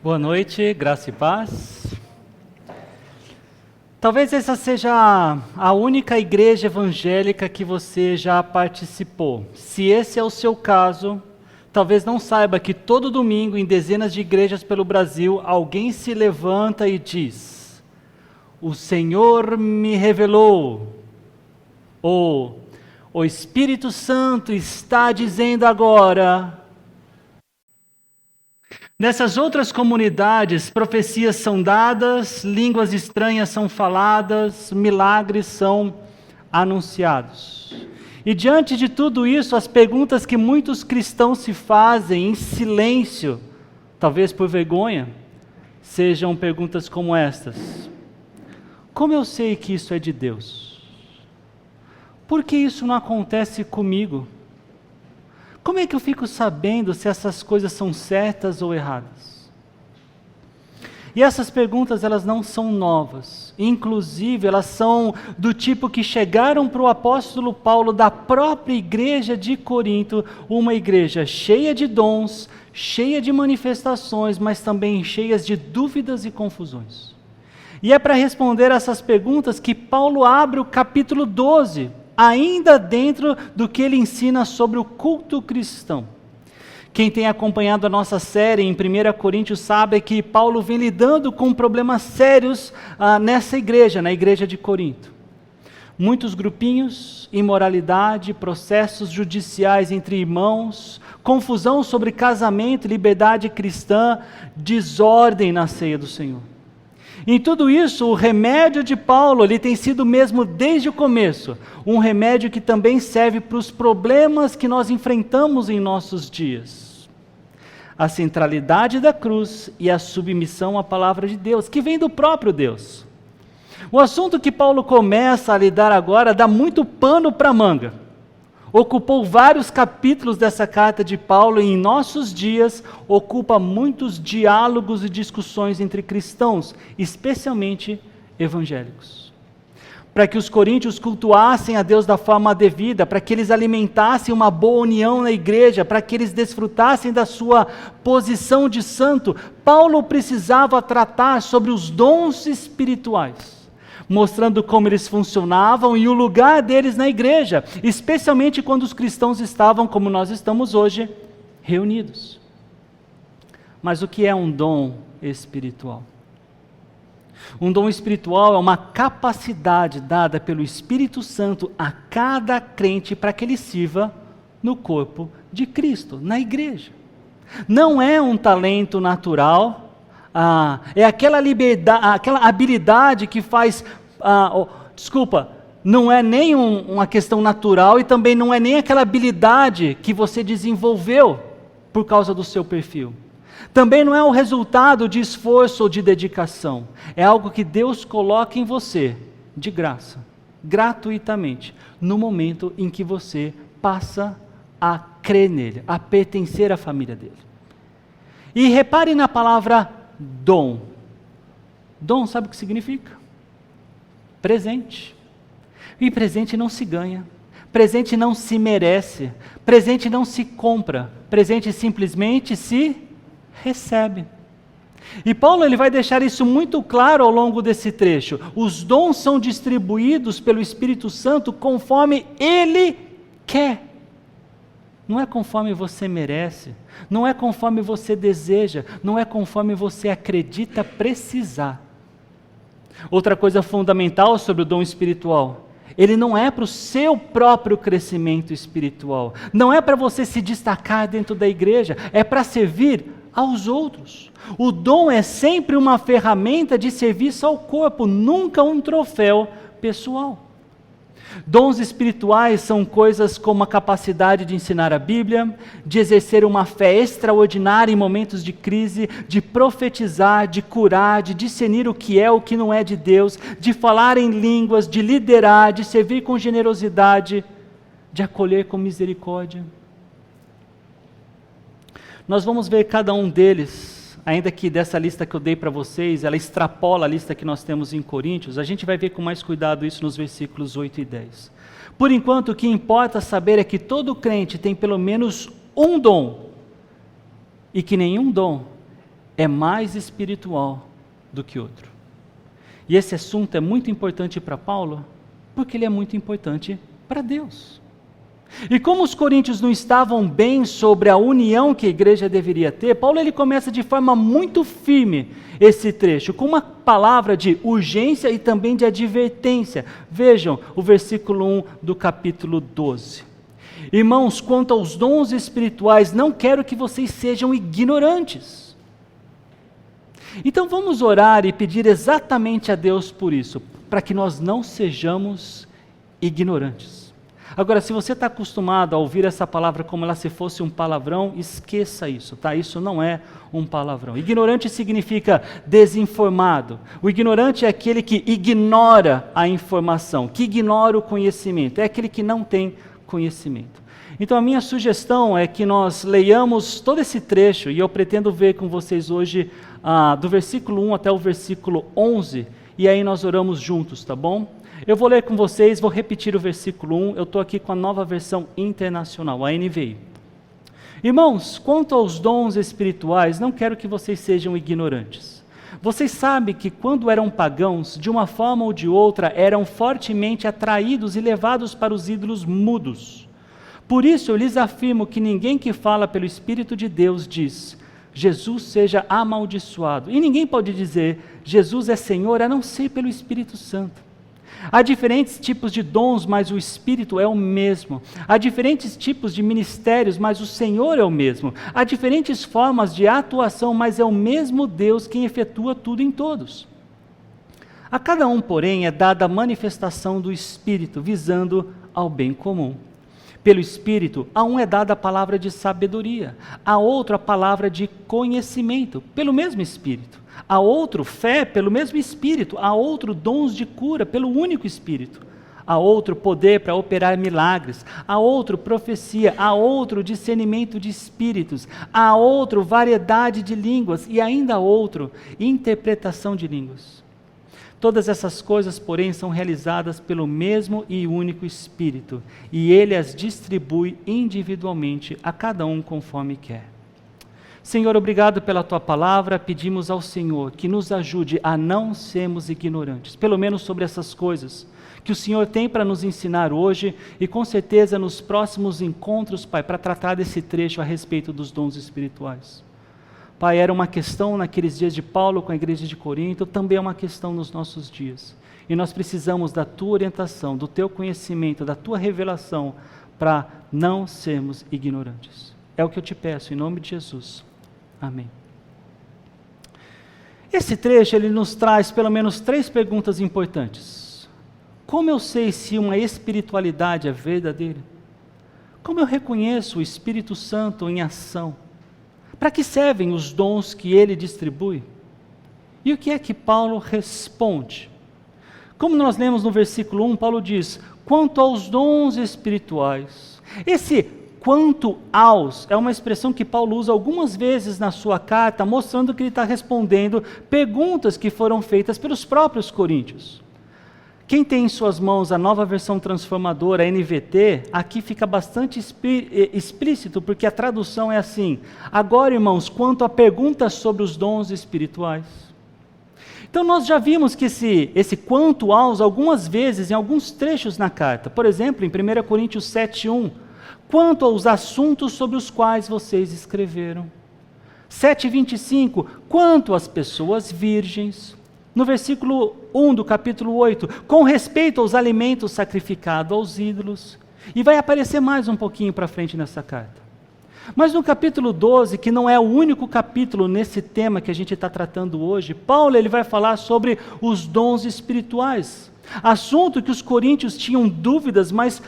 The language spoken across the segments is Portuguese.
Boa noite, graça e paz. Talvez essa seja a única igreja evangélica que você já participou. Se esse é o seu caso, talvez não saiba que todo domingo, em dezenas de igrejas pelo Brasil, alguém se levanta e diz: "O Senhor me revelou", ou "O Espírito Santo está dizendo agora". Nessas outras comunidades, profecias são dadas, línguas estranhas são faladas, milagres são anunciados. E diante de tudo isso, as perguntas que muitos cristãos se fazem em silêncio, talvez por vergonha, sejam perguntas como estas: como eu sei que isso é de Deus? Por que isso não acontece comigo? Como é que eu fico sabendo se essas coisas são certas ou erradas? E essas perguntas, elas não são novas. Inclusive, elas são do tipo que chegaram para o apóstolo Paulo da própria igreja de Corinto, uma igreja cheia de dons, cheia de manifestações, mas também cheias de dúvidas e confusões. E é para responder essas perguntas que Paulo abre o capítulo 12, ainda dentro do que ele ensina sobre o culto cristão. Quem tem acompanhado a nossa série em 1 Coríntios sabe que Paulo vem lidando com problemas sérios nessa igreja, na igreja de Corinto. Muitos grupinhos, imoralidade, processos judiciais entre irmãos, confusão sobre casamento e liberdade cristã, desordem na ceia do Senhor. Em tudo isso, o remédio de Paulo, ele tem sido mesmo desde o começo, um remédio que também serve para os problemas que nós enfrentamos em nossos dias. A centralidade da cruz e a submissão à palavra de Deus, que vem do próprio Deus. O assunto que Paulo começa a lidar agora dá muito pano para manga. Ocupou vários capítulos dessa carta de Paulo e em nossos dias ocupa muitos diálogos e discussões entre cristãos, especialmente evangélicos. Para que os coríntios cultuassem a Deus da forma devida, para que eles alimentassem uma boa união na igreja, para que eles desfrutassem da sua posição de santo, Paulo precisava tratar sobre os dons espirituais, mostrando como eles funcionavam e o lugar deles na igreja, especialmente quando os cristãos estavam, como nós estamos hoje, reunidos. Mas o que é um dom espiritual? Um dom espiritual é uma capacidade dada pelo Espírito Santo a cada crente para que ele sirva no corpo de Cristo, na igreja. Não é um talento natural. É aquela habilidade que faz, não é nem uma questão natural e também não é nem aquela habilidade que você desenvolveu por causa do seu perfil. Também não é o resultado de esforço ou de dedicação. É algo que Deus coloca em você, de graça, gratuitamente, no momento em que você passa a crer nele, a pertencer à família dele. E repare na palavra dom. Dom, sabe o que significa? Presente. E presente não se ganha. Presente não se merece. Presente não se compra. Presente simplesmente se recebe. E Paulo ele vai deixar isso muito claro ao longo desse trecho. Os dons são distribuídos pelo Espírito Santo conforme Ele quer. Não é conforme você merece, não é conforme você deseja, não é conforme você acredita precisar. Outra coisa fundamental sobre o dom espiritual: ele não é para o seu próprio crescimento espiritual, não é para você se destacar dentro da igreja, é para servir aos outros. O dom é sempre uma ferramenta de serviço ao corpo, nunca um troféu pessoal. Dons espirituais são coisas como a capacidade de ensinar a Bíblia, de exercer uma fé extraordinária em momentos de crise, de profetizar, de curar, de discernir o que é o que não é de Deus, de falar em línguas, de liderar, de servir com generosidade, de acolher com misericórdia. Nós vamos ver cada um deles. Ainda que dessa lista que eu dei para vocês, ela extrapola a lista que nós temos em Coríntios, a gente vai ver com mais cuidado isso nos versículos 8 e 10. Por enquanto, o que importa saber é que todo crente tem pelo menos um dom, e que nenhum dom é mais espiritual do que outro. E esse assunto é muito importante para Paulo, porque ele é muito importante para Deus. E como os coríntios não estavam bem sobre a união que a igreja deveria ter, Paulo ele começa de forma muito firme esse trecho, com uma palavra de urgência e também de advertência. Vejam o versículo 1 do capítulo 12. Irmãos, quanto aos dons espirituais, não quero que vocês sejam ignorantes. Então vamos orar e pedir exatamente a Deus por isso, para que nós não sejamos ignorantes. Agora, se você está acostumado a ouvir essa palavra como ela se fosse um palavrão, esqueça isso, tá? Isso não é um palavrão. Ignorante significa desinformado. O ignorante é aquele que ignora a informação, que ignora o conhecimento, é aquele que não tem conhecimento. Então a minha sugestão é que nós leiamos todo esse trecho, e eu pretendo ver com vocês hoje do versículo 1 até o versículo 11, e aí nós oramos juntos, tá bom? Eu vou ler com vocês, vou repetir o versículo 1, eu estou aqui com a Nova Versão Internacional, a NVI. Irmãos, quanto aos dons espirituais, não quero que vocês sejam ignorantes. Vocês sabem que quando eram pagãos, de uma forma ou de outra, eram fortemente atraídos e levados para os ídolos mudos. Por isso eu lhes afirmo que ninguém que fala pelo Espírito de Deus diz: Jesus seja amaldiçoado. E ninguém pode dizer: Jesus é Senhor, a não ser pelo Espírito Santo. Há diferentes tipos de dons, mas o Espírito é o mesmo. Há diferentes tipos de ministérios, mas o Senhor é o mesmo. Há diferentes formas de atuação, mas é o mesmo Deus quem efetua tudo em todos. A cada um, porém, é dada a manifestação do Espírito, visando ao bem comum. Pelo Espírito, a um é dada a palavra de sabedoria, a outro a palavra de conhecimento, pelo mesmo Espírito. A outro fé, pelo mesmo Espírito. A outro dons de cura, pelo único Espírito. A outro poder para operar milagres. A outro profecia. A outro discernimento de espíritos. A outro variedade de línguas. E ainda a outro interpretação de línguas. Todas essas coisas, porém, são realizadas pelo mesmo e único Espírito, e Ele as distribui individualmente a cada um conforme quer. Senhor, obrigado pela Tua palavra, pedimos ao Senhor que nos ajude a não sermos ignorantes, pelo menos sobre essas coisas que o Senhor tem para nos ensinar hoje, e com certeza nos próximos encontros, Pai, para tratar desse trecho a respeito dos dons espirituais. Pai, era uma questão naqueles dias de Paulo com a igreja de Corinto, também é uma questão nos nossos dias. E nós precisamos da Tua orientação, do Teu conhecimento, da Tua revelação, para não sermos ignorantes. É o que eu te peço, em nome de Jesus. Amém. Esse trecho, ele nos traz pelo menos 3 perguntas importantes. Como eu sei se uma espiritualidade é verdadeira? Como eu reconheço o Espírito Santo em ação? Para que servem os dons que ele distribui? E o que é que Paulo responde? Como nós lemos no versículo 1, Paulo diz: quanto aos dons espirituais. Esse quanto aos é uma expressão que Paulo usa algumas vezes na sua carta, mostrando que ele está respondendo perguntas que foram feitas pelos próprios coríntios. Quem tem em suas mãos a Nova Versão Transformadora, a NVT, aqui fica bastante explícito, porque a tradução é assim: agora, irmãos, quanto a perguntas sobre os dons espirituais. Então nós já vimos que esse quanto aos, algumas vezes, em alguns trechos na carta. Por exemplo, em 1 Coríntios 7:1, quanto aos assuntos sobre os quais vocês escreveram. 7:25, quanto às pessoas virgens. No versículo 1 do capítulo 8, com respeito aos alimentos sacrificados aos ídolos. E vai aparecer mais um pouquinho para frente nessa carta. Mas no capítulo 12, que não é o único capítulo nesse tema que a gente está tratando hoje, Paulo ele vai falar sobre os dons espirituais. Assunto que os coríntios tinham dúvidas, mas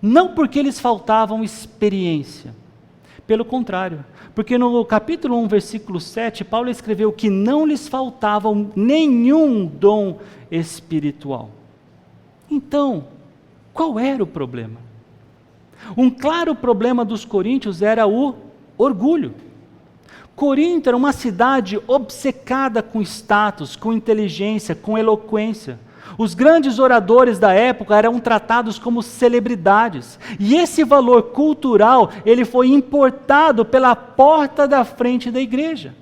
não porque lhes faltavam experiência. Pelo contrário, porque no capítulo 1, versículo 7, Paulo escreveu que não lhes faltava nenhum dom espiritual. Então, qual era o problema? Um claro problema dos coríntios era o orgulho. Corinto era uma cidade obcecada com status, com inteligência, com eloquência. Os grandes oradores da época eram tratados como celebridades. E esse valor cultural, ele foi importado pela porta da frente da igreja.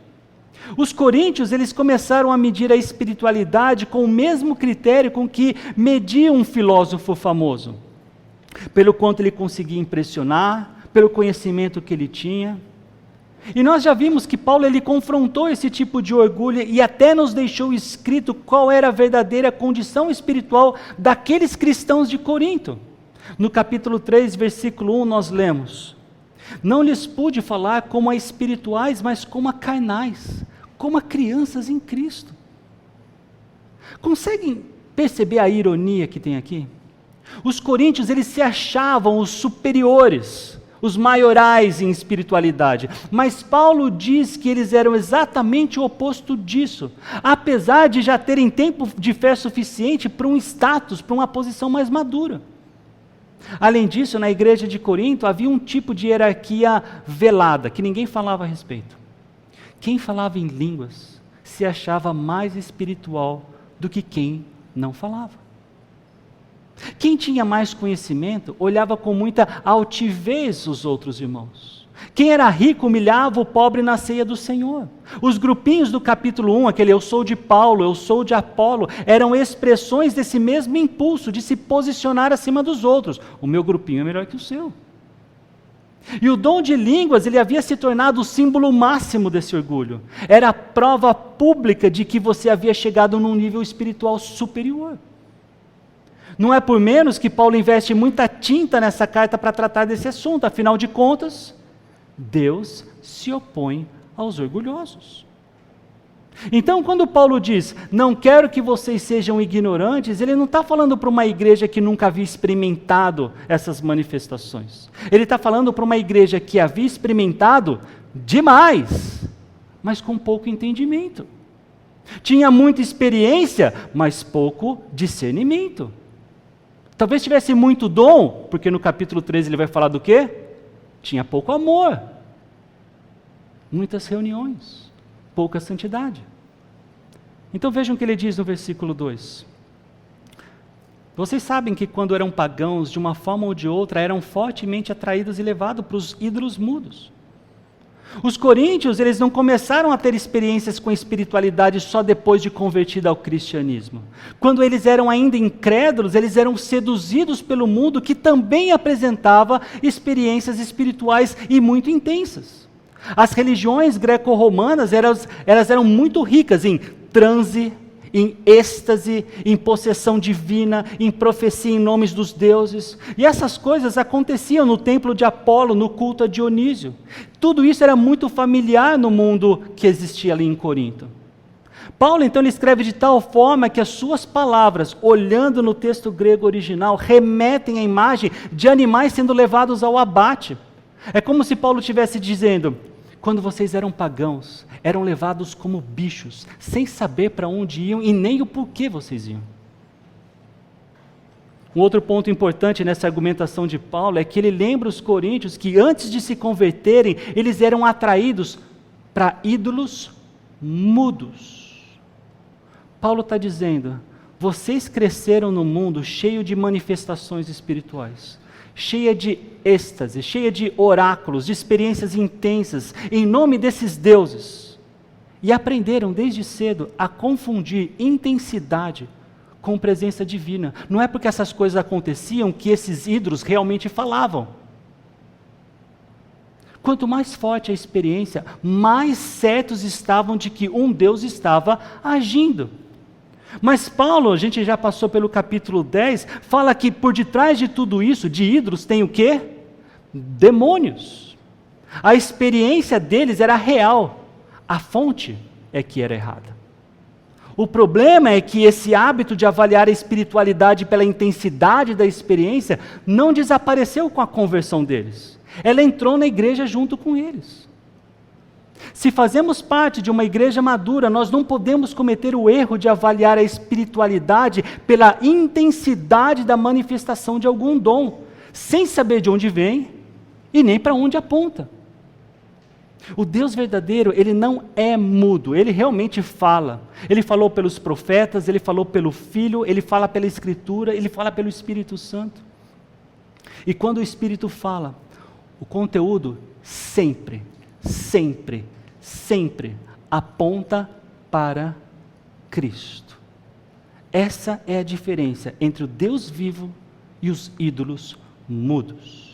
Os coríntios, eles começaram a medir a espiritualidade com o mesmo critério com que media um filósofo famoso. Pelo quanto ele conseguia impressionar, pelo conhecimento que ele tinha. E nós já vimos que Paulo ele confrontou esse tipo de orgulho e até nos deixou escrito qual era a verdadeira condição espiritual daqueles cristãos de Corinto. No capítulo 3, versículo 1, nós lemos: não lhes pude falar como a espirituais, mas como a carnais, como a crianças em Cristo. Conseguem perceber a ironia que tem aqui? Os coríntios, eles se achavam os superiores, os maiorais em espiritualidade, mas Paulo diz que eles eram exatamente o oposto disso, apesar de já terem tempo de fé suficiente para um status, para uma posição mais madura. Além disso, na igreja de Corinto havia um tipo de hierarquia velada, que ninguém falava a respeito. Quem falava em línguas se achava mais espiritual do que quem não falava. Quem tinha mais conhecimento olhava com muita altivez os outros irmãos. Quem era rico humilhava o pobre na ceia do Senhor. Os grupinhos do capítulo 1, aquele eu sou de Paulo, eu sou de Apolo, eram expressões desse mesmo impulso de se posicionar acima dos outros. O meu grupinho é melhor que o seu. E o dom de línguas, ele havia se tornado o símbolo máximo desse orgulho. Era a prova pública de que você havia chegado num nível espiritual superior. Não é por menos que Paulo investe muita tinta nessa carta para tratar desse assunto. Afinal de contas, Deus se opõe aos orgulhosos. Então, quando Paulo diz, não quero que vocês sejam ignorantes, ele não está falando para uma igreja que nunca havia experimentado essas manifestações. Ele está falando para uma igreja que havia experimentado demais, mas com pouco entendimento. Tinha muita experiência, mas pouco discernimento. Talvez tivesse muito dom, porque no capítulo 13 ele vai falar do quê? Tinha pouco amor, muitas reuniões, pouca santidade. Então vejam o que ele diz no versículo 2. Vocês sabem que quando eram pagãos, de uma forma ou de outra, eram fortemente atraídos e levados para os ídolos mudos. Os coríntios, eles não começaram a ter experiências com espiritualidade só depois de convertido ao cristianismo. Quando eles eram ainda incrédulos, eles eram seduzidos pelo mundo que também apresentava experiências espirituais e muito intensas. As religiões greco-romanas, elas eram muito ricas em transe, em êxtase, em possessão divina, em profecia em nomes dos deuses. E essas coisas aconteciam no templo de Apolo, no culto a Dionísio. Tudo isso era muito familiar no mundo que existia ali em Corinto. Paulo, então, ele escreve de tal forma que as suas palavras, olhando no texto grego original, remetem à imagem de animais sendo levados ao abate. É como se Paulo estivesse dizendo: quando vocês eram pagãos, eram levados como bichos, sem saber para onde iam e nem o porquê vocês iam. Um outro ponto importante nessa argumentação de Paulo é que ele lembra os coríntios que antes de se converterem, eles eram atraídos para ídolos mudos. Paulo está dizendo, vocês cresceram no mundo cheio de manifestações espirituais, cheia de êxtase, cheia de oráculos, de experiências intensas, em nome desses deuses, e aprenderam desde cedo a confundir intensidade com presença divina. Não é porque essas coisas aconteciam que esses ídolos realmente falavam. Quanto mais forte a experiência, mais certos estavam de que um Deus estava agindo. Mas Paulo, a gente já passou pelo capítulo 10, fala que por detrás de tudo isso, de ídolos, tem o quê? Demônios. A experiência deles era real, a fonte é que era errada. O problema é que esse hábito de avaliar a espiritualidade pela intensidade da experiência não desapareceu com a conversão deles. Ela entrou na igreja junto com eles. Se fazemos parte de uma igreja madura, nós não podemos cometer o erro de avaliar a espiritualidade pela intensidade da manifestação de algum dom, sem saber de onde vem e nem para onde aponta. O Deus verdadeiro, ele não é mudo, ele realmente fala. Ele falou pelos profetas, ele falou pelo Filho, ele fala pela Escritura, ele fala pelo Espírito Santo. E quando o Espírito fala, o conteúdo sempre aponta para Cristo. Essa é a diferença entre o Deus vivo e os ídolos mudos.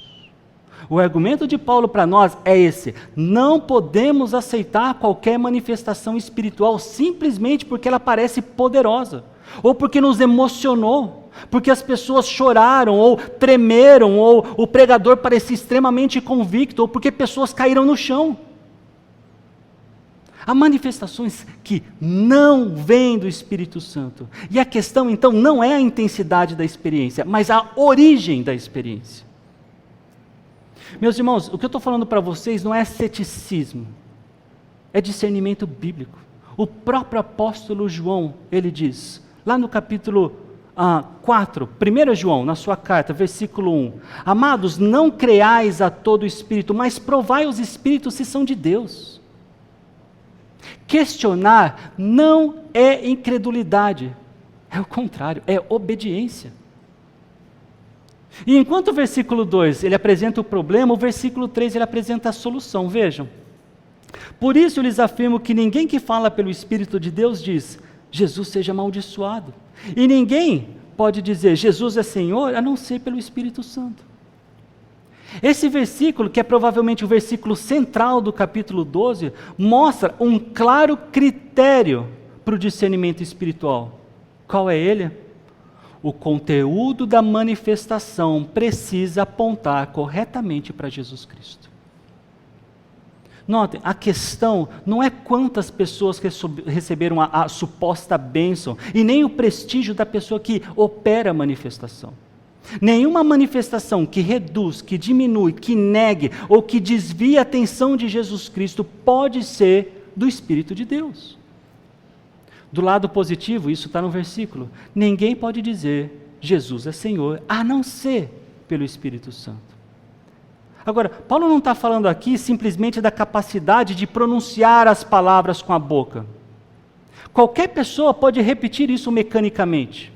O argumento de Paulo para nós é esse: não podemos aceitar qualquer manifestação espiritual simplesmente porque ela parece poderosa, ou porque nos emocionou, porque as pessoas choraram, ou tremeram, ou o pregador parecia extremamente convicto, ou porque pessoas caíram no chão. Há manifestações que não vêm do Espírito Santo. E a questão, então, não é a intensidade da experiência, mas a origem da experiência. Meus irmãos, o que eu estou falando para vocês não é ceticismo, é discernimento bíblico. O próprio apóstolo João, ele diz, lá no capítulo 4, 1 João, na sua carta, versículo 1, amados, não creais a todo espírito, mas provai os espíritos se são de Deus. Questionar não é incredulidade, é o contrário, é obediência. E enquanto o versículo 2 ele apresenta o problema, o versículo 3 ele apresenta a solução. Vejam, por isso eu lhes afirmo que ninguém que fala pelo Espírito de Deus diz, Jesus seja amaldiçoado. E ninguém pode dizer, Jesus é Senhor, a não ser pelo Espírito Santo. Esse versículo, que é provavelmente o versículo central do capítulo 12, mostra um claro critério para o discernimento espiritual. Qual é ele? O conteúdo da manifestação precisa apontar corretamente para Jesus Cristo. Notem, a questão não é quantas pessoas receberam a suposta bênção, e nem o prestígio da pessoa que opera a manifestação. Nenhuma manifestação que reduz, que diminui, que negue ou que desvie a atenção de Jesus Cristo pode ser do Espírito de Deus. Do lado positivo, isso está no versículo, ninguém pode dizer Jesus é Senhor, a não ser pelo Espírito Santo. Agora, Paulo não está falando aqui simplesmente da capacidade de pronunciar as palavras com a boca. Qualquer pessoa pode repetir isso mecanicamente.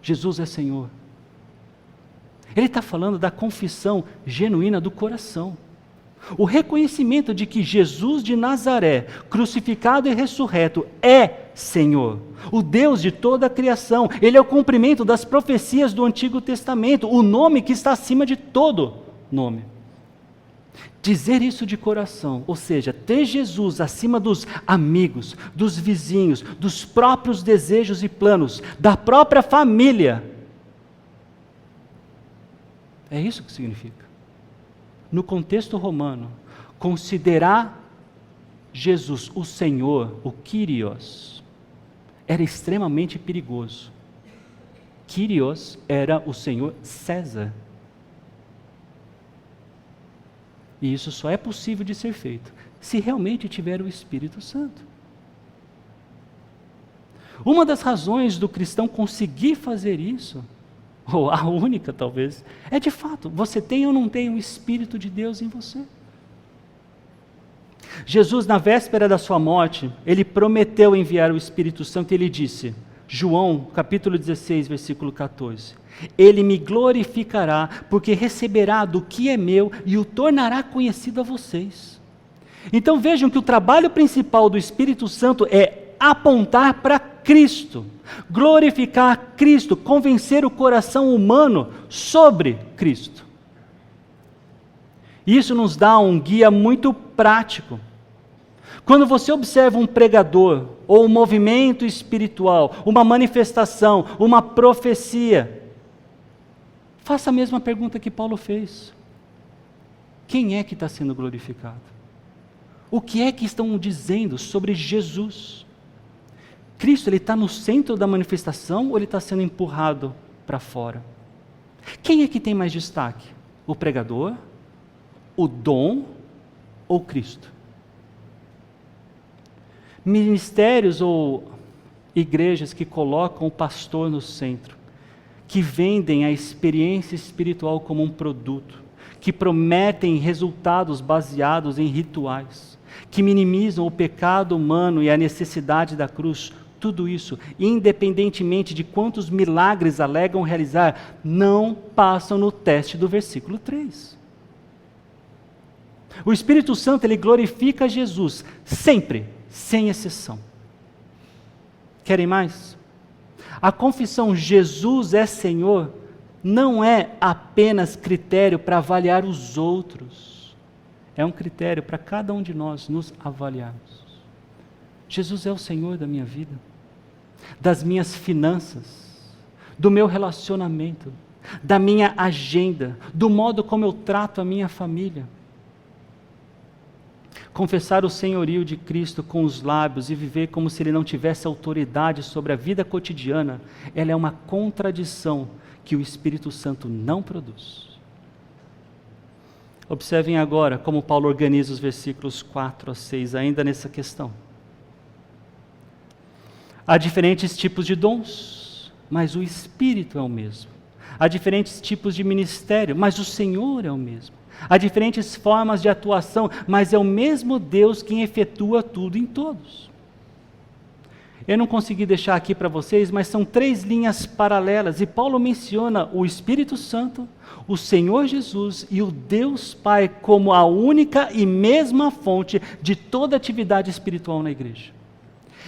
Jesus é Senhor. Ele está falando da confissão genuína do coração. O reconhecimento de que Jesus de Nazaré, crucificado e ressurreto, é Senhor, o Deus de toda a criação. Ele é o cumprimento das profecias do Antigo Testamento, o nome que está acima de todo nome. Dizer isso de coração, ou seja, ter Jesus acima dos amigos, dos vizinhos, dos próprios desejos e planos, da própria família, é isso que significa. No contexto romano, considerar Jesus o Senhor, o Kyrios, era extremamente perigoso. Kyrios era o Senhor César. E isso só é possível de ser feito se realmente tiver o Espírito Santo. Uma das razões do cristão conseguir fazer isso, ou a única talvez, é de fato, você tem ou não tem o Espírito de Deus em você. Jesus, na véspera da sua morte, ele prometeu enviar o Espírito Santo e ele disse, João, capítulo 16, versículo 14, ele me glorificará, porque receberá do que é meu e o tornará conhecido a vocês. Então vejam que o trabalho principal do Espírito Santo é apontar para Cristo, glorificar Cristo, convencer o coração humano sobre Cristo. Isso nos dá um guia muito prático. Quando você observa um pregador, ou um movimento espiritual, uma manifestação, uma profecia, faça a mesma pergunta que Paulo fez. Quem é que está sendo glorificado? O que é que estão dizendo sobre Jesus? Cristo, ele está no centro da manifestação ou ele está sendo empurrado para fora? Quem é que tem mais destaque? O pregador? O dom ou Cristo? Ministérios ou igrejas que colocam o pastor no centro, que vendem a experiência espiritual como um produto, que prometem resultados baseados em rituais, que minimizam o pecado humano e a necessidade da cruz, tudo isso, independentemente de quantos milagres alegam realizar, não passam no teste do versículo 3. O Espírito Santo, ele glorifica Jesus sempre sem exceção. Querem mais? A confissão Jesus é Senhor não é apenas critério para avaliar os outros. É um critério para cada um de nós nos avaliarmos. Jesus é o Senhor da minha vida, das minhas finanças, do meu relacionamento, da minha agenda, do modo como eu trato a minha família. Confessar o senhorio de Cristo com os lábios e viver como se Ele não tivesse autoridade sobre a vida cotidiana, ela é uma contradição que o Espírito Santo não produz. Observem agora como Paulo organiza os versículos 4 a 6, ainda nessa questão. Há diferentes tipos de dons, mas o Espírito é o mesmo. Há diferentes tipos de ministério, mas o Senhor é o mesmo. Há diferentes formas de atuação, mas é o mesmo Deus quem efetua tudo em todos. Eu não consegui deixar aqui para vocês, mas são 3 linhas paralelas, e Paulo menciona o Espírito Santo, o Senhor Jesus e o Deus Pai como a única e mesma fonte de toda atividade espiritual na igreja.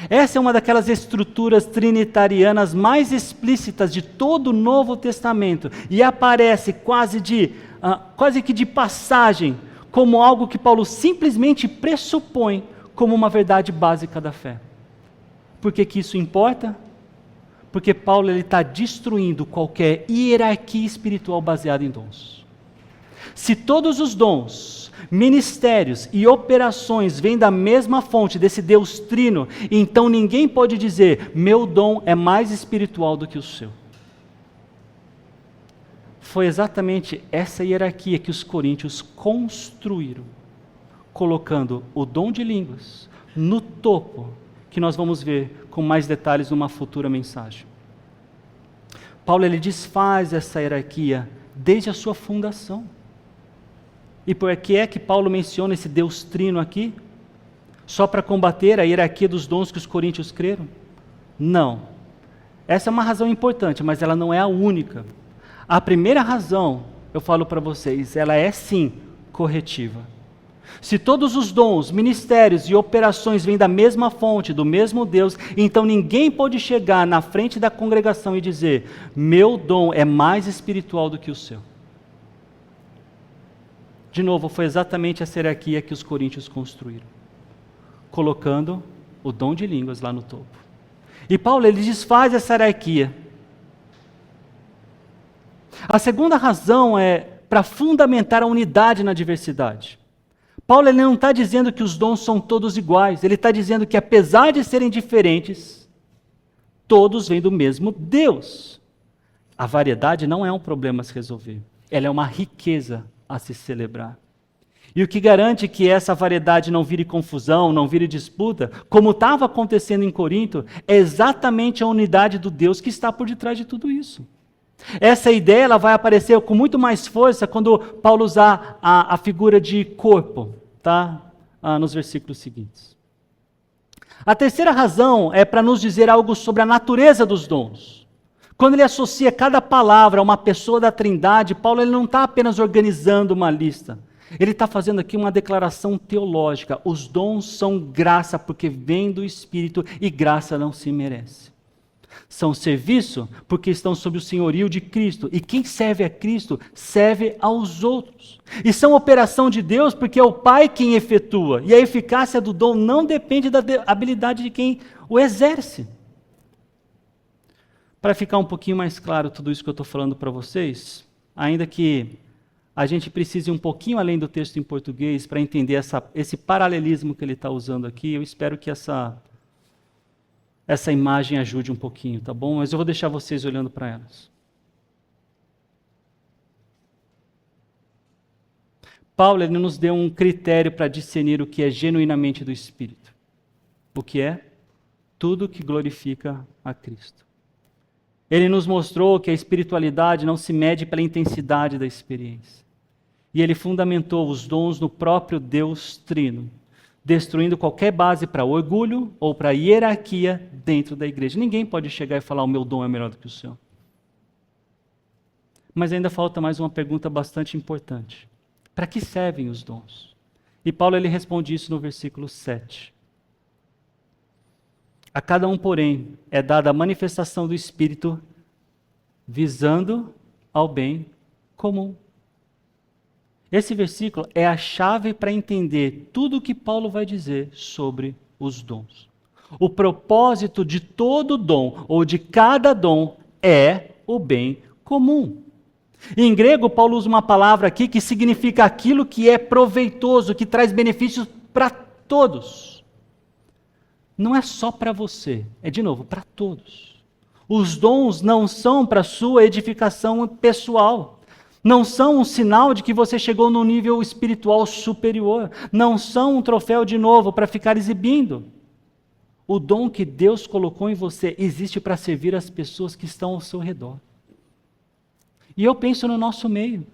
Essa é uma daquelas estruturas trinitarianas mais explícitas de todo o Novo Testamento e aparece quase que de passagem, como algo que Paulo simplesmente pressupõe como uma verdade básica da fé. Por que isso importa? Porque Paulo está destruindo qualquer hierarquia espiritual baseada em dons. Se todos os dons, ministérios e operações vêm da mesma fonte desse Deus trino, então ninguém pode dizer, meu dom é mais espiritual do que o seu. Foi exatamente essa hierarquia que os coríntios construíram, colocando o dom de línguas no topo, que nós vamos ver com mais detalhes numa futura mensagem. Paulo ele desfaz essa hierarquia desde a sua fundação. E por que é que Paulo menciona esse Deus trino aqui? Só para combater a hierarquia dos dons que os coríntios creram? Não. Essa é uma razão importante, mas ela não é a única. A primeira razão, eu falo para vocês, ela é sim corretiva. Se todos os dons, ministérios e operações vêm da mesma fonte, do mesmo Deus, então ninguém pode chegar na frente da congregação e dizer, meu dom é mais espiritual do que o seu. De novo, foi exatamente essa hierarquia que os coríntios construíram, colocando o dom de línguas lá no topo. E Paulo, ele desfaz essa hierarquia. A segunda razão é para fundamentar a unidade na diversidade. Paulo ele não está dizendo que os dons são todos iguais, ele está dizendo que apesar de serem diferentes, todos vêm do mesmo Deus. A variedade não é um problema a se resolver, ela é uma riqueza a se celebrar. E o que garante que essa variedade não vire confusão, não vire disputa, como estava acontecendo em Corinto, é exatamente a unidade do Deus que está por detrás de tudo isso. Essa ideia ela vai aparecer com muito mais força quando Paulo usar a figura de corpo, tá? Nos versículos seguintes. A terceira razão é para nos dizer algo sobre a natureza dos dons. Quando ele associa cada palavra a uma pessoa da Trindade, Paulo ele não está apenas organizando uma lista. Ele está fazendo aqui uma declaração teológica. Os dons são graça porque vêm do Espírito e graça não se merece. São serviço porque estão sob o senhorio de Cristo. E quem serve a Cristo serve aos outros. E são operação de Deus porque é o Pai quem efetua. E a eficácia do dom não depende da habilidade de quem o exerce. Para ficar um pouquinho mais claro tudo isso que eu estou falando para vocês, ainda que a gente precise um pouquinho além do texto em português para entender esse paralelismo que ele está usando aqui, eu espero que essa imagem ajude um pouquinho, tá bom? Mas eu vou deixar vocês olhando para elas. Paulo ele nos deu um critério para discernir o que é genuinamente do Espírito. O que é? Tudo que glorifica a Cristo. Ele nos mostrou que a espiritualidade não se mede pela intensidade da experiência. E ele fundamentou os dons no próprio Deus Trino, destruindo qualquer base para orgulho ou para hierarquia dentro da igreja. Ninguém pode chegar e falar, o meu dom é melhor do que o seu. Mas ainda falta mais uma pergunta bastante importante. Para que servem os dons? E Paulo ele responde isso no versículo 7. A cada um, porém, é dada a manifestação do Espírito visando ao bem comum. Esse versículo é a chave para entender tudo o que Paulo vai dizer sobre os dons. O propósito de todo dom, ou de cada dom, é o bem comum. Em grego, Paulo usa uma palavra aqui que significa aquilo que é proveitoso, que traz benefícios para todos. Não é só para você, é de novo, para todos. Os dons não são para sua edificação pessoal. Não são um sinal de que você chegou num nível espiritual superior. Não são um troféu de novo para ficar exibindo. O dom que Deus colocou em você existe para servir as pessoas que estão ao seu redor. E eu penso no nosso meio.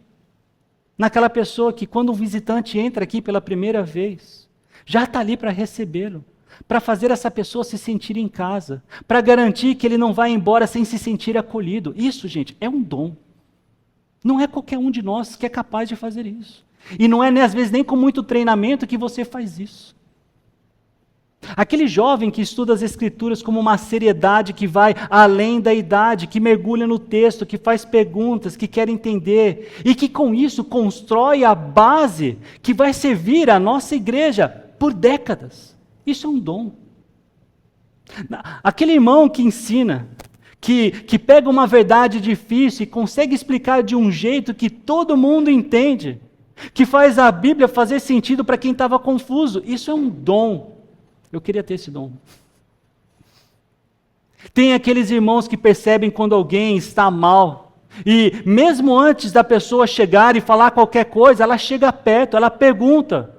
Naquela pessoa que quando um visitante entra aqui pela primeira vez, já está ali para recebê-lo. Para fazer essa pessoa se sentir em casa. Para garantir que ele não vai embora sem se sentir acolhido. Isso, gente, é um dom. Não é qualquer um de nós que é capaz de fazer isso. E não é, às vezes, nem com muito treinamento que você faz isso. Aquele jovem que estuda as Escrituras como uma seriedade que vai além da idade, que mergulha no texto, que faz perguntas, que quer entender, e que com isso constrói a base que vai servir a nossa igreja por décadas. Isso é um dom. Aquele irmão que ensina, que pega uma verdade difícil e consegue explicar de um jeito que todo mundo entende, que faz a Bíblia fazer sentido para quem estava confuso, isso é um dom. Eu queria ter esse dom. Tem aqueles irmãos que percebem quando alguém está mal, e mesmo antes da pessoa chegar e falar qualquer coisa, ela chega perto, ela pergunta,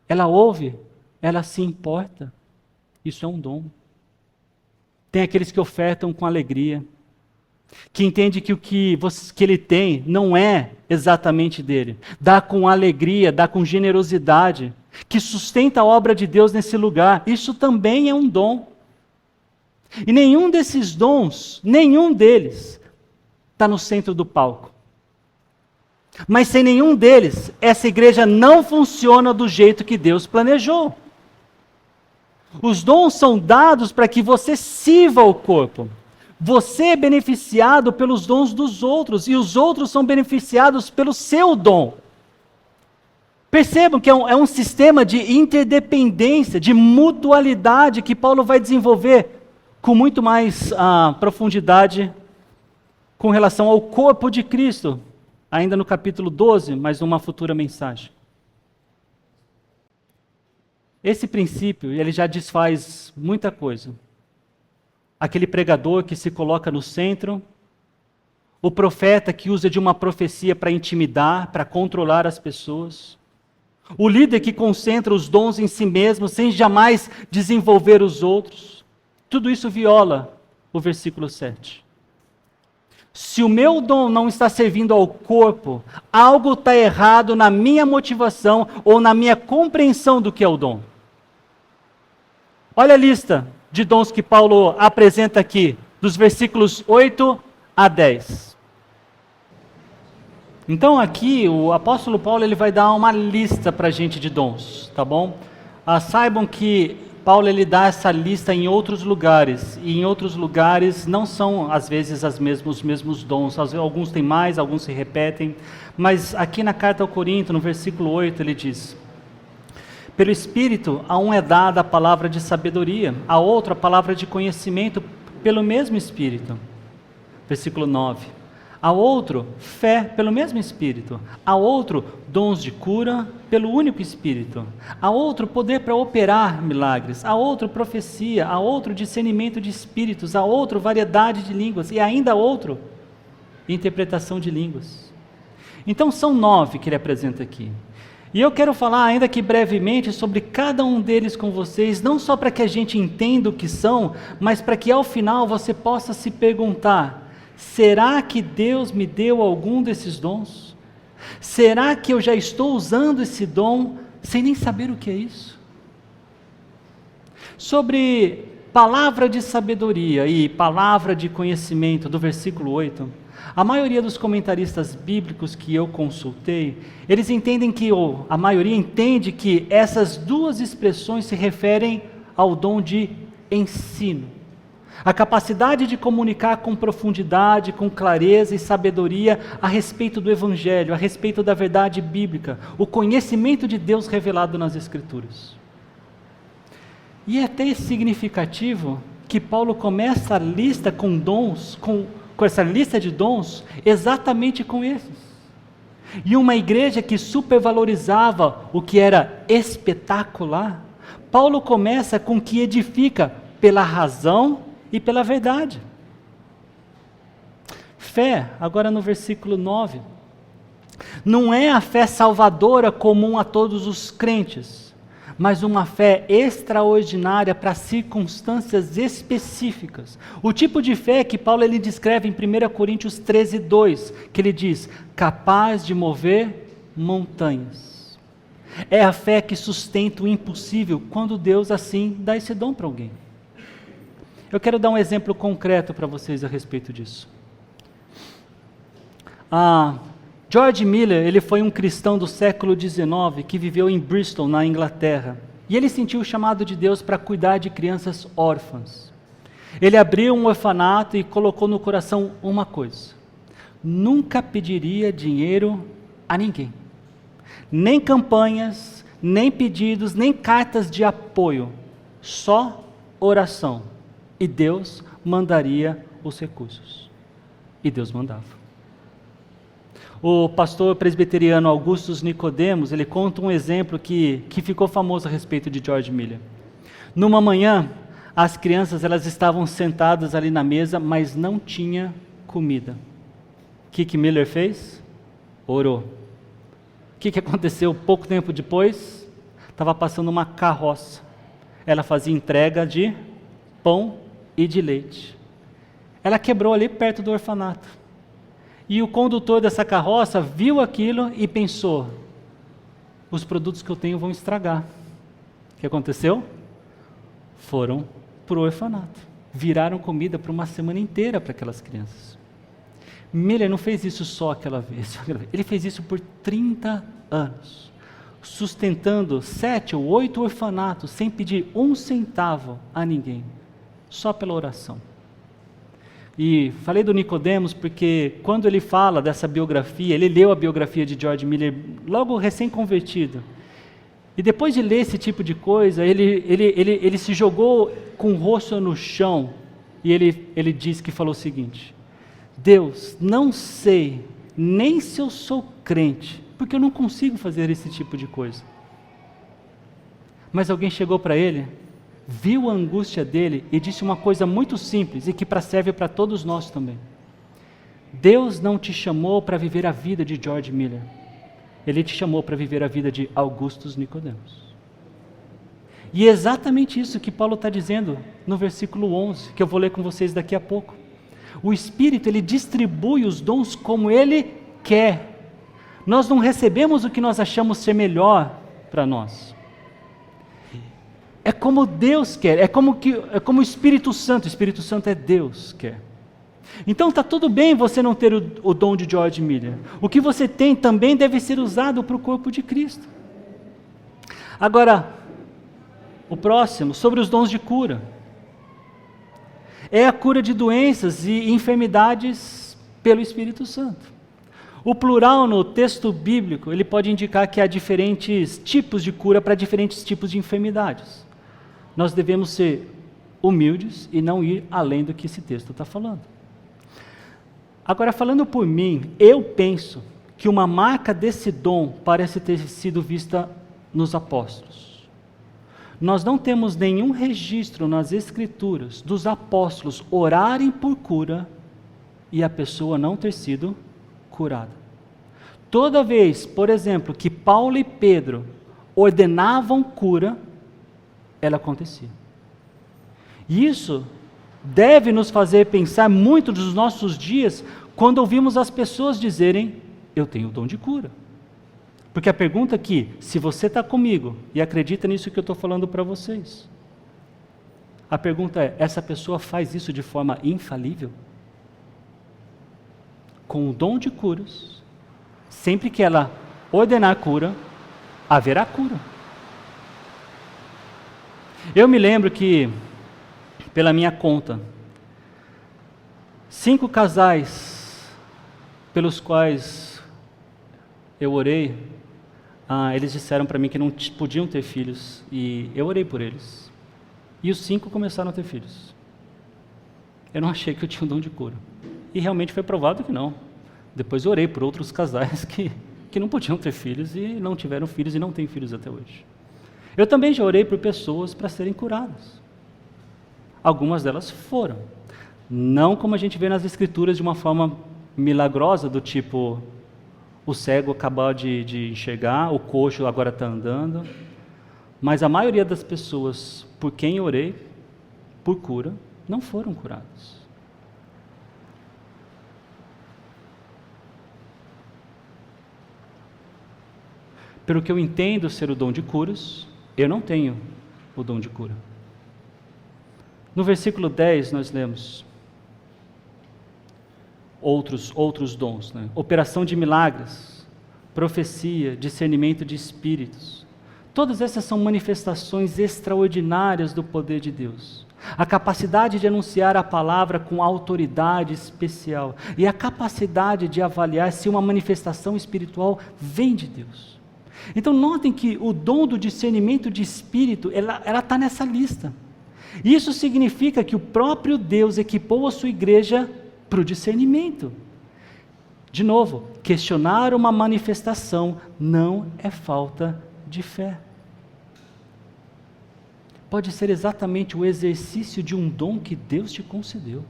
ela ouve, ela se importa. Isso é um dom. Tem aqueles que ofertam com alegria, que entende que o que ele tem não é exatamente dele. Dá com alegria, dá com generosidade, que sustenta a obra de Deus nesse lugar. Isso também é um dom. E nenhum desses dons, nenhum deles, está no centro do palco. Mas sem nenhum deles, essa igreja não funciona do jeito que Deus planejou. Os dons são dados para que você sirva o corpo. Você é beneficiado pelos dons dos outros, e os outros são beneficiados pelo seu dom. Percebam que é um sistema de interdependência, de mutualidade, que Paulo vai desenvolver com muito mais profundidade com relação ao corpo de Cristo, ainda no capítulo 12, mas numa futura mensagem. Esse princípio, ele já desfaz muita coisa. Aquele pregador que se coloca no centro, o profeta que usa de uma profecia para intimidar, para controlar as pessoas, o líder que concentra os dons em si mesmo, sem jamais desenvolver os outros. Tudo isso viola o versículo 7. Se o meu dom não está servindo ao corpo, algo está errado na minha motivação ou na minha compreensão do que é o dom. Olha a lista de dons que Paulo apresenta aqui, dos versículos 8 a 10. Então aqui o apóstolo Paulo ele vai dar uma lista para a gente de dons, tá bom? Saibam que Paulo ele dá essa lista em outros lugares, e em outros lugares não são às vezes os mesmos dons, alguns têm mais, alguns se repetem, mas aqui na carta ao Corinto, no versículo 8, ele diz: pelo Espírito a um é dada a palavra de sabedoria, a outro a palavra de conhecimento pelo mesmo Espírito. Versículo 9. A outro, fé pelo mesmo Espírito. A outro, dons de cura pelo único Espírito. A outro, poder para operar milagres. A outro, profecia. A outro, discernimento de espíritos. A outro, variedade de línguas. E ainda outro, interpretação de línguas. Então são 9 que ele apresenta aqui. E eu quero falar, ainda que brevemente, sobre cada um deles com vocês, não só para que a gente entenda o que são, mas para que ao final você possa se perguntar: será que Deus me deu algum desses dons? Será que eu já estou usando esse dom sem nem saber o que é isso? Sobre palavra de sabedoria e palavra de conhecimento do versículo 8, a maioria dos comentaristas bíblicos que eu consultei, eles entendem que, ou a maioria entende que essas duas expressões se referem ao dom de ensino. A capacidade de comunicar com profundidade, com clareza e sabedoria a respeito do Evangelho, a respeito da verdade bíblica, o conhecimento de Deus revelado nas Escrituras. E é até significativo que Paulo começa a lista com dons, com essa lista de dons, exatamente com esses. E uma igreja que supervalorizava o que era espetacular, Paulo começa com o que edifica pela razão e pela verdade. Fé, agora no versículo 9, não é a fé salvadora comum a todos os crentes, mas uma fé extraordinária para circunstâncias específicas. O tipo de fé que Paulo ele descreve em 1 Coríntios 13:2, que ele diz, capaz de mover montanhas. É a fé que sustenta o impossível quando Deus assim dá esse dom para alguém. Eu quero dar um exemplo concreto para vocês a respeito disso. George Miller, ele foi um cristão do século XIX que viveu em Bristol, na Inglaterra. E ele sentiu o chamado de Deus para cuidar de crianças órfãs. Ele abriu um orfanato e colocou no coração uma coisa: nunca pediria dinheiro a ninguém. Nem campanhas, nem pedidos, nem cartas de apoio. Só oração. E Deus mandaria os recursos. E Deus mandava. O pastor presbiteriano Augustus Nicodemos, ele conta um exemplo que ficou famoso a respeito de George Miller. Numa manhã, as crianças elas estavam sentadas ali na mesa, mas não tinha comida. O que Miller fez? Orou. O que aconteceu pouco tempo depois? Estava passando uma carroça. Ela fazia entrega de pão e de leite. Ela quebrou ali perto do orfanato. E o condutor dessa carroça viu aquilo e pensou, os produtos que eu tenho vão estragar. O que aconteceu? Foram para o orfanato. Viraram comida por uma semana inteira para aquelas crianças. Miller não fez isso só aquela vez. Ele fez isso por 30 anos. Sustentando 7 ou 8 orfanatos sem pedir um centavo a ninguém. Só pela oração. E falei do Nicodemos porque quando ele fala dessa biografia, ele leu a biografia de George Miller logo recém-convertido. E depois de ler esse tipo de coisa, ele se jogou com o rosto no chão e ele disse que falou o seguinte: Deus, não sei nem se eu sou crente, porque eu não consigo fazer esse tipo de coisa. Mas alguém chegou para ele, viu a angústia dele e disse uma coisa muito simples e que serve para todos nós também. Deus não te chamou para viver a vida de George Miller. Ele te chamou para viver a vida de Augustus Nicodemos. E é exatamente isso que Paulo está dizendo no versículo 11, que eu vou ler com vocês daqui a pouco. O Espírito, ele distribui os dons como ele quer. Nós não recebemos o que nós achamos ser melhor para nós. É como Deus quer, é como o Espírito Santo é Deus quer. Então está tudo bem você não ter o dom de George Miller. O que você tem também deve ser usado para o corpo de Cristo. Agora, o próximo, sobre os dons de cura. É a cura de doenças e enfermidades pelo Espírito Santo. O plural no texto bíblico, ele pode indicar que há diferentes tipos de cura para diferentes tipos de enfermidades. Nós devemos ser humildes e não ir além do que esse texto está falando. Agora, falando por mim, eu penso que uma marca desse dom parece ter sido vista nos apóstolos. Nós não temos nenhum registro nas Escrituras dos apóstolos orarem por cura e a pessoa não ter sido curada. Toda vez, por exemplo, que Paulo e Pedro ordenavam cura, ela acontecia. E isso deve nos fazer pensar muito nos nossos dias quando ouvimos as pessoas dizerem, eu tenho o dom de cura. Porque a pergunta aqui, se você está comigo e acredita nisso que eu estou falando para vocês, a pergunta é, essa pessoa faz isso de forma infalível? Com o dom de curas, sempre que ela ordenar cura, haverá cura. Eu me lembro que pela minha conta, 5 casais pelos quais eu orei, eles disseram para mim que não podiam ter filhos, e eu orei por eles. E os 5 começaram a ter filhos. Eu não achei que eu tinha um dom de cura. E realmente foi provado que não. Depois eu orei por outros casais que não podiam ter filhos e não tiveram filhos e não têm filhos até hoje. Eu também já orei por pessoas para serem curadas. Algumas delas foram. Não como a gente vê nas Escrituras de uma forma milagrosa, do tipo, o cego acabou de enxergar, o coxo agora está andando. Mas a maioria das pessoas por quem eu orei, por cura, não foram curadas. Pelo que eu entendo ser o dom de curas, eu não tenho o dom de cura. No versículo 10 nós lemos outros dons, né? Operação de milagres, profecia, discernimento de espíritos. Todas essas são manifestações extraordinárias do poder de Deus. A capacidade de anunciar a palavra com autoridade especial e a capacidade de avaliar se uma manifestação espiritual vem de Deus. Então notem que o dom do discernimento de espírito, ela está nessa lista. Isso significa que o próprio Deus equipou a sua igreja para o discernimento. De novo, questionar uma manifestação não é falta de fé. Pode ser exatamente o exercício de um dom que Deus te concedeu.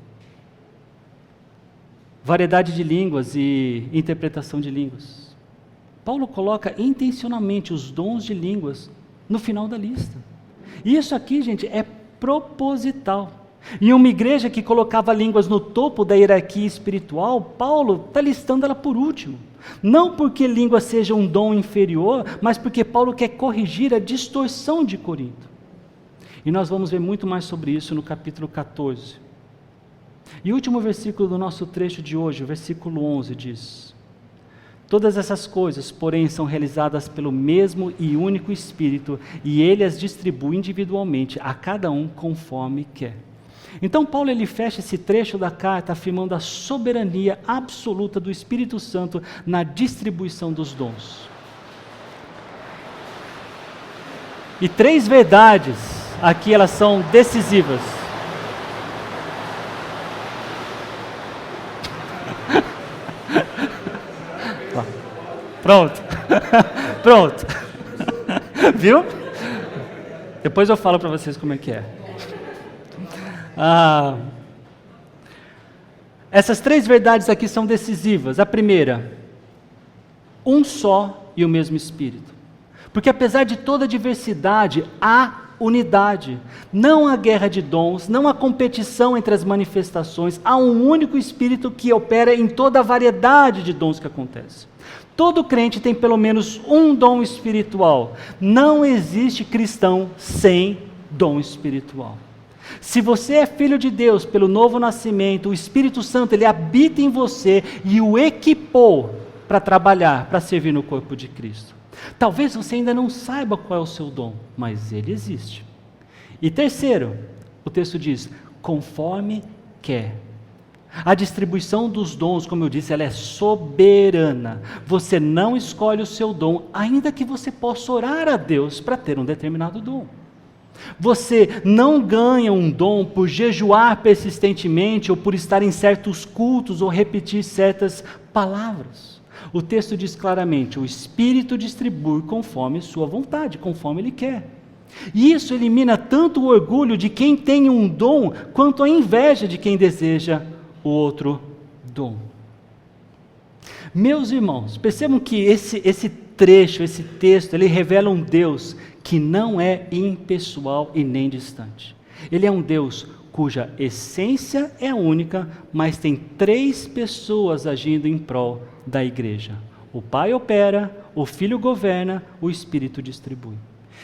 Variedade de línguas e interpretação de línguas. Paulo coloca intencionalmente os dons de línguas no final da lista. E isso aqui, gente, é proposital. Em uma igreja que colocava línguas no topo da hierarquia espiritual, Paulo está listando ela por último. Não porque língua seja um dom inferior, mas porque Paulo quer corrigir a distorção de Corinto. E nós vamos ver muito mais sobre isso no capítulo 14. E o último versículo do nosso trecho de hoje, o versículo 11, diz: todas essas coisas, porém, são realizadas pelo mesmo e único Espírito, e Ele as distribui individualmente, a cada um conforme quer. Então Paulo ele fecha esse trecho da carta afirmando a soberania absoluta do Espírito Santo na distribuição dos dons. E 3 verdades aqui, elas são decisivas. Pronto. Pronto. Viu? Depois eu falo para vocês como é que é. Essas 3 verdades aqui são decisivas. A primeira, um só e o mesmo Espírito. Porque apesar de toda a diversidade, há unidade. Não há guerra de dons, não há competição entre as manifestações, há um único Espírito que opera em toda a variedade de dons que acontece. Todo crente tem pelo menos um dom espiritual. Não existe cristão sem dom espiritual. Se você é filho de Deus pelo novo nascimento, o Espírito Santo ele habita em você e o equipou para trabalhar, para servir no corpo de Cristo. Talvez você ainda não saiba qual é o seu dom, mas ele existe. E terceiro, o texto diz, conforme quer. A distribuição dos dons, como eu disse, ela é soberana. Você não escolhe o seu dom, ainda que você possa orar a Deus para ter um determinado dom. Você não ganha um dom por jejuar persistentemente ou por estar em certos cultos ou repetir certas palavras. O texto diz claramente, o Espírito distribui conforme sua vontade, conforme Ele quer. E isso elimina tanto o orgulho de quem tem um dom, quanto a inveja de quem deseja o outro dom. Meus irmãos, percebam que esse trecho, esse texto, ele revela um Deus que não é impessoal e nem distante. Ele é um Deus cuja essência é única, mas tem 3 pessoas agindo em prol da igreja. O Pai opera, o Filho governa, o Espírito distribui.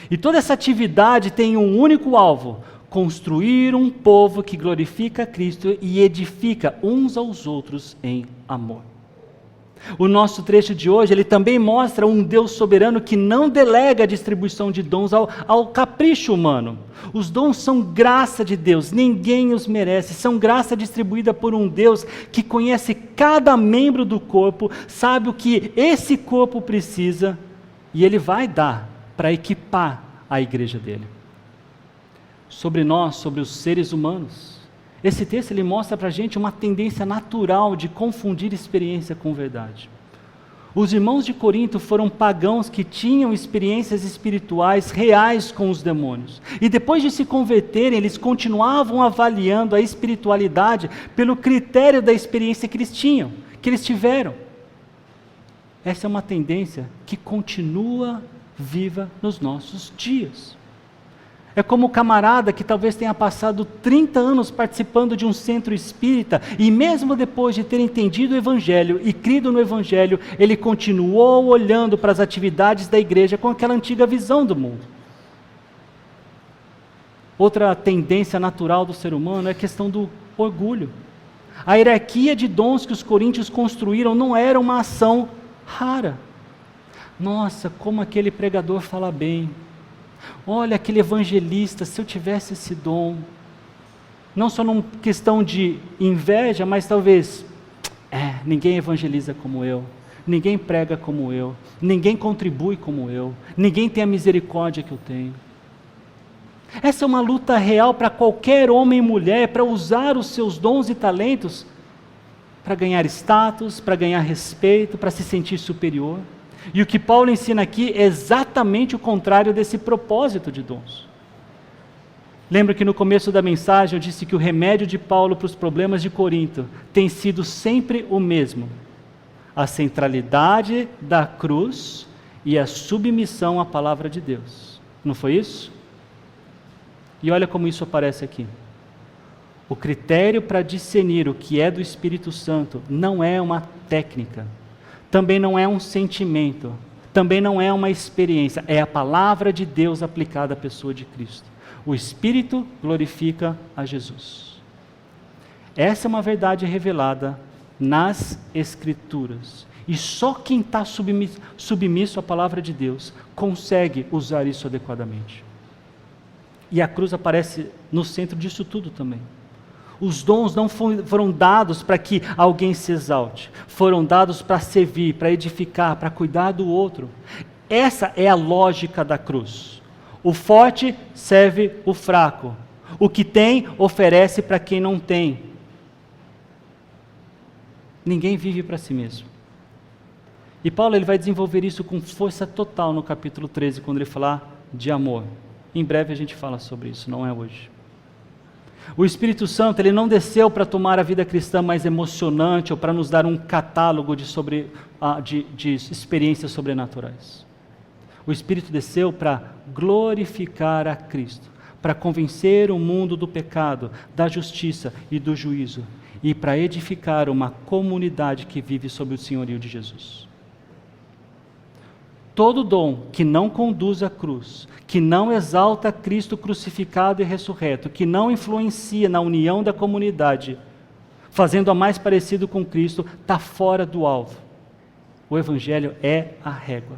E toda essa atividade tem um único alvo: construir um povo que glorifica Cristo e edifica uns aos outros em amor. O nosso trecho de hoje, ele também mostra um Deus soberano que não delega a distribuição de dons ao capricho humano. Os dons são graça de Deus, ninguém os merece, são graça distribuída por um Deus que conhece cada membro do corpo, sabe o que esse corpo precisa e Ele vai dar para equipar a igreja dele. Sobre nós, sobre os seres humanos, esse texto ele mostra para a gente uma tendência natural de confundir experiência com verdade. Os irmãos de Corinto foram pagãos que tinham experiências espirituais reais com os demônios. E depois de se converterem, eles continuavam avaliando a espiritualidade pelo critério da experiência que eles tinham, que eles tiveram. Essa é uma tendência que continua viva nos nossos dias. É como o camarada que talvez tenha passado 30 anos participando de um centro espírita e mesmo depois de ter entendido o Evangelho e crido no Evangelho, ele continuou olhando para as atividades da igreja com aquela antiga visão do mundo. Outra tendência natural do ser humano é a questão do orgulho. A hierarquia de dons que os coríntios construíram não era uma ação rara. Nossa, como aquele pregador fala bem. Olha, aquele evangelista, se eu tivesse esse dom, não só numa questão de inveja, mas talvez, ninguém evangeliza como eu, ninguém prega como eu, ninguém contribui como eu, ninguém tem a misericórdia que eu tenho. Essa é uma luta real para qualquer homem e mulher, para usar os seus dons e talentos, para ganhar status, para ganhar respeito, para se sentir superior. E o que Paulo ensina aqui é exatamente o contrário desse propósito de dons. Lembra que no começo da mensagem eu disse que o remédio de Paulo para os problemas de Corinto tem sido sempre o mesmo: a centralidade da cruz e a submissão à palavra de Deus. Não foi isso? E olha como isso aparece aqui. O critério para discernir o que é do Espírito Santo não é uma técnica, também não é um sentimento, também não é uma experiência, é a palavra de Deus aplicada à pessoa de Cristo. O Espírito glorifica a Jesus. Essa é uma verdade revelada nas Escrituras. E só quem está submisso à palavra de Deus consegue usar isso adequadamente. E a cruz aparece no centro disso tudo também. Os dons não foram dados para que alguém se exalte, foram dados para servir, para edificar, para cuidar do outro. Essa é a lógica da cruz. O forte serve o fraco, o que tem oferece para quem não tem. Ninguém vive para si mesmo. E Paulo ele vai desenvolver isso com força total no capítulo 13, quando ele falar de amor. Em breve a gente fala sobre isso, não é hoje. O Espírito Santo ele não desceu para tomar a vida cristã mais emocionante ou para nos dar um catálogo de experiências sobrenaturais. O Espírito desceu para glorificar a Cristo, para convencer o mundo do pecado, da justiça e do juízo, e para edificar uma comunidade que vive sob o senhorio de Jesus. Todo dom que não conduz à cruz, que não exalta Cristo crucificado e ressurreto, que não influencia na união da comunidade, fazendo-a mais parecido com Cristo, está fora do alvo. O Evangelho é a régua.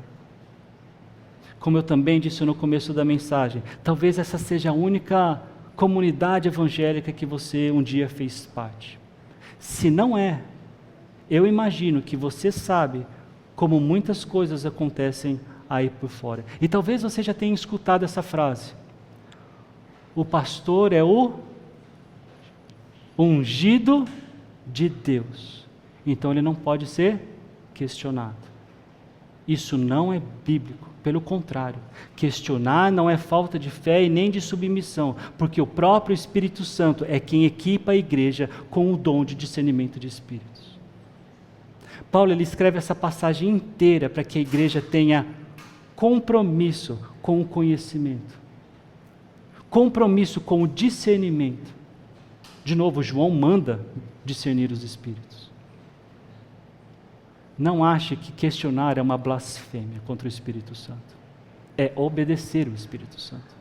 Como eu também disse no começo da mensagem, talvez essa seja a única comunidade evangélica que você um dia fez parte. Se não é, eu imagino que você sabe como muitas coisas acontecem aí por fora. E talvez você já tenha escutado essa frase: o pastor é o ungido de Deus, então ele não pode ser questionado. Isso não é bíblico, pelo contrário, questionar não é falta de fé e nem de submissão, porque o próprio Espírito Santo é quem equipa a igreja com o dom de discernimento de espíritos. Paulo ele escreve essa passagem inteira para que a igreja tenha compromisso com o conhecimento, compromisso com o discernimento. De novo, João manda discernir os espíritos. Não ache que questionar é uma blasfêmia contra o Espírito Santo. É obedecer o Espírito Santo.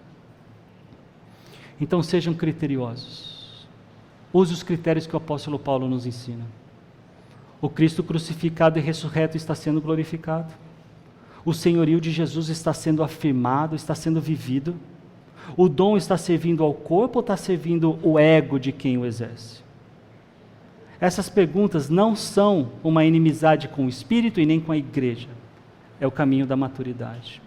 Então sejam criteriosos. Use os critérios que o apóstolo Paulo nos ensina. O Cristo crucificado e ressurreto está sendo glorificado. O senhorio de Jesus está sendo afirmado, está sendo vivido. O dom está servindo ao corpo ou está servindo o ego de quem o exerce? Essas perguntas não são uma inimizade com o Espírito e nem com a igreja. É o caminho da maturidade.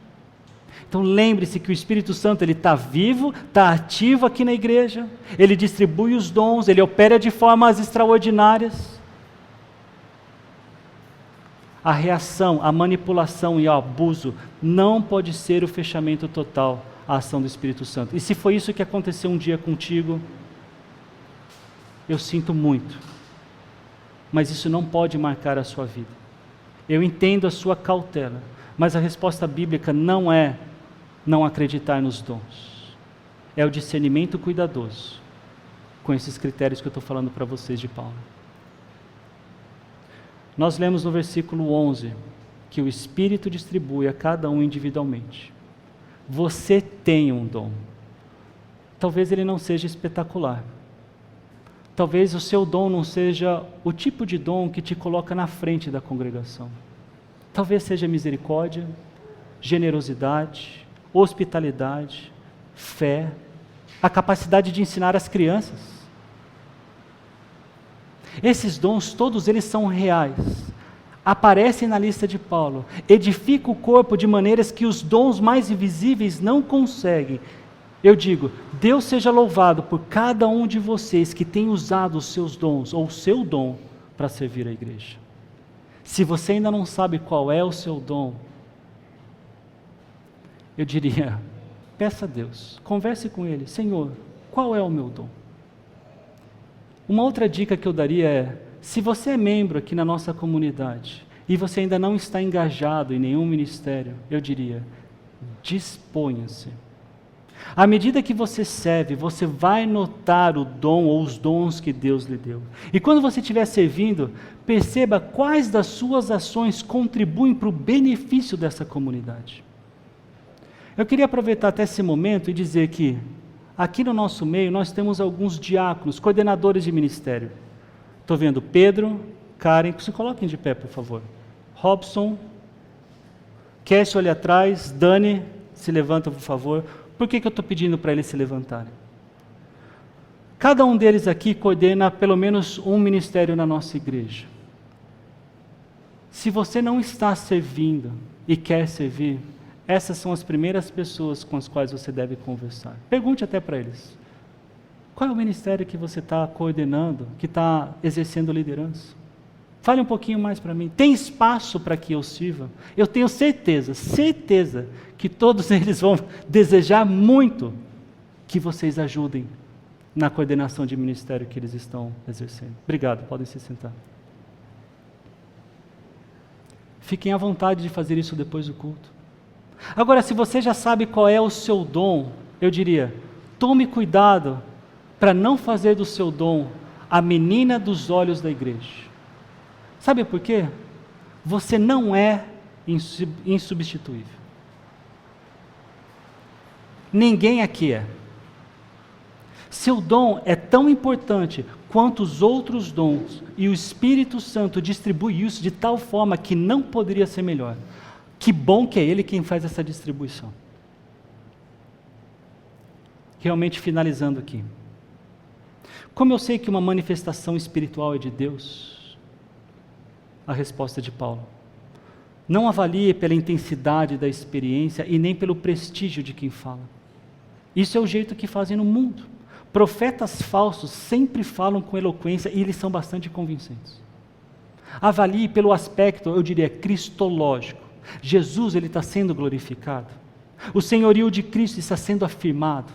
Então lembre-se que o Espírito Santo ele está vivo, está ativo aqui na igreja, ele distribui os dons, ele opera de formas extraordinárias. A reação, a manipulação e o abuso não pode ser o fechamento total à ação do Espírito Santo. E se foi isso que aconteceu um dia contigo, eu sinto muito, mas isso não pode marcar a sua vida. Eu entendo a sua cautela, mas a resposta bíblica não é não acreditar nos dons. É o discernimento cuidadoso, com esses critérios que eu estou falando para vocês de Paulo. Nós lemos no versículo 11, que o Espírito distribui a cada um individualmente. Você tem um dom. Talvez ele não seja espetacular. Talvez o seu dom não seja o tipo de dom que te coloca na frente da congregação. Talvez seja misericórdia, generosidade, hospitalidade, fé, a capacidade de ensinar as crianças. Esses dons, todos eles são reais, aparecem na lista de Paulo, edifica o corpo de maneiras que os dons mais invisíveis não conseguem. Eu digo, Deus seja louvado por cada um de vocês que tem usado os seus dons, ou o seu dom, para servir a igreja. Se você ainda não sabe qual é o seu dom, eu diria, peça a Deus, converse com Ele, Senhor, qual é o meu dom? Uma outra dica que eu daria é, se você é membro aqui na nossa comunidade e você ainda não está engajado em nenhum ministério, eu diria, disponha-se. À medida que você serve, você vai notar o dom ou os dons que Deus lhe deu. E quando você estiver servindo, perceba quais das suas ações contribuem para o benefício dessa comunidade. Eu queria aproveitar até esse momento e dizer que aqui no nosso meio, nós temos alguns diáconos, coordenadores de ministério. Estou vendo Pedro, Karen, se coloquem de pé, por favor. Robson, Cassie ali atrás, Dani, se levanta, por favor. Por que eu estou pedindo para eles se levantarem? Cada um deles aqui coordena pelo menos um ministério na nossa igreja. Se você não está servindo e quer servir, essas são as primeiras pessoas com as quais você deve conversar. Pergunte até para eles. Qual é o ministério que você está coordenando, que está exercendo liderança? Fale um pouquinho mais para mim. Tem espaço para que eu sirva? Eu tenho certeza que todos eles vão desejar muito que vocês ajudem na coordenação de ministério que eles estão exercendo. Obrigado, podem se sentar. Fiquem à vontade de fazer isso depois do culto. Agora, se você já sabe qual é o seu dom, eu diria, tome cuidado para não fazer do seu dom a menina dos olhos da igreja. Sabe por quê? Você não é insubstituível. Ninguém aqui é. Seu dom é tão importante quanto os outros dons, e o Espírito Santo distribui isso de tal forma que não poderia ser melhor. Que bom que é Ele quem faz essa distribuição. Realmente finalizando aqui. Como eu sei que uma manifestação espiritual é de Deus? A resposta de Paulo. Não avalie pela intensidade da experiência e nem pelo prestígio de quem fala. Isso é o jeito que fazem no mundo. Profetas falsos sempre falam com eloquência e eles são bastante convincentes. Avalie pelo aspecto, eu diria, cristológico. Jesus ele está sendo glorificado. O senhorio de Cristo está sendo afirmado.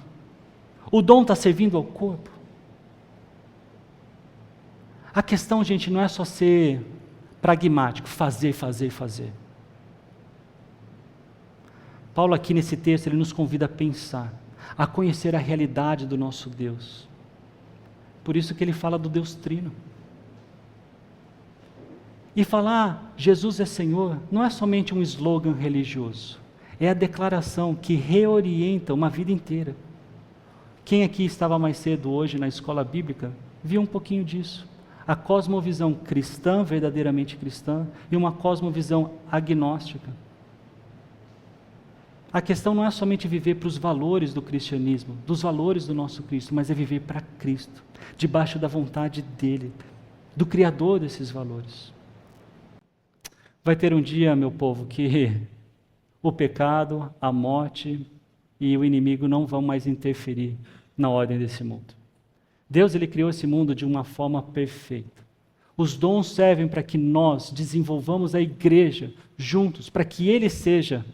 O dom está servindo ao corpo. A questão, gente, não é só ser pragmático, fazer. Paulo aqui nesse texto, ele nos convida a pensar, a conhecer a realidade do nosso Deus. Por isso que ele fala do Deus Trino. E falar Jesus é Senhor não é somente um slogan religioso, é a declaração que reorienta uma vida inteira. Quem aqui estava mais cedo hoje na escola bíblica, viu um pouquinho disso. a cosmovisão cristã, verdadeiramente cristã, e uma cosmovisão agnóstica. A questão não é somente viver para os valores do cristianismo, dos valores do nosso Cristo, mas é viver para Cristo, debaixo da vontade dEle, do Criador desses valores. Vai ter um dia, meu povo, que o pecado, a morte e o inimigo não vão mais interferir na ordem desse mundo. Deus, Ele criou esse mundo de uma forma perfeita. Os dons servem para que nós desenvolvamos a igreja juntos, para que Ele seja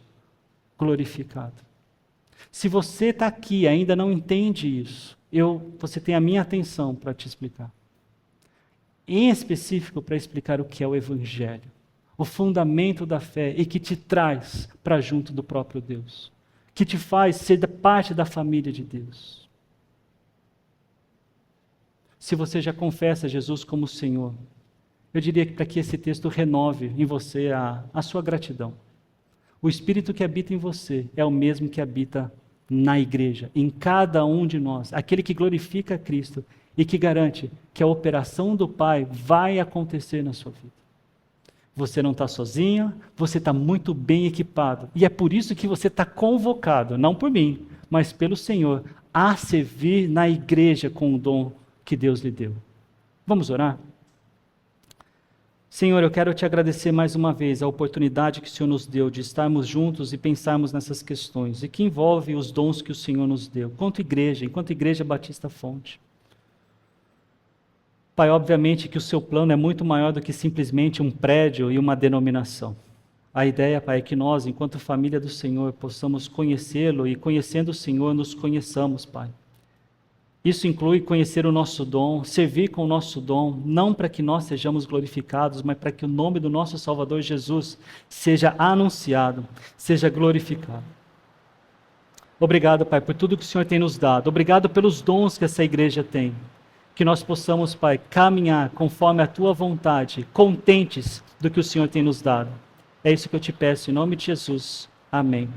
glorificado. Se você está aqui e ainda não entende isso, você tem a minha atenção para te explicar. Em específico, para explicar o que é o Evangelho, o fundamento da fé e que te traz para junto do próprio Deus, que te faz ser parte da família de Deus. Se você já confessa Jesus como Senhor, eu diria que para que esse texto renove em você a sua gratidão. O Espírito que habita em você é o mesmo que habita na igreja, em cada um de nós, aquele que glorifica a Cristo e que garante que a operação do Pai vai acontecer na sua vida. Você não está sozinho, você está muito bem equipado. E é por isso que você está convocado, não por mim, mas pelo Senhor, a servir na igreja com o dom que Deus lhe deu. Vamos orar? Senhor, eu quero te agradecer mais uma vez a oportunidade que o Senhor nos deu de estarmos juntos e pensarmos nessas questões, e que envolve os dons que o Senhor nos deu, enquanto Igreja Batista Fonte. Pai, obviamente que o seu plano é muito maior do que simplesmente um prédio e uma denominação. A ideia, Pai, é que nós, enquanto família do Senhor, possamos conhecê-lo e, conhecendo o Senhor, nos conheçamos, Pai. Isso inclui conhecer o nosso dom, servir com o nosso dom, não para que nós sejamos glorificados, mas para que o nome do nosso Salvador Jesus seja anunciado, seja glorificado. Obrigado, Pai, por tudo que o Senhor tem nos dado. Obrigado pelos dons que essa igreja tem. Que nós possamos, Pai, caminhar conforme a Tua vontade, contentes do que o Senhor tem nos dado. É isso que eu te peço, em nome de Jesus. Amém.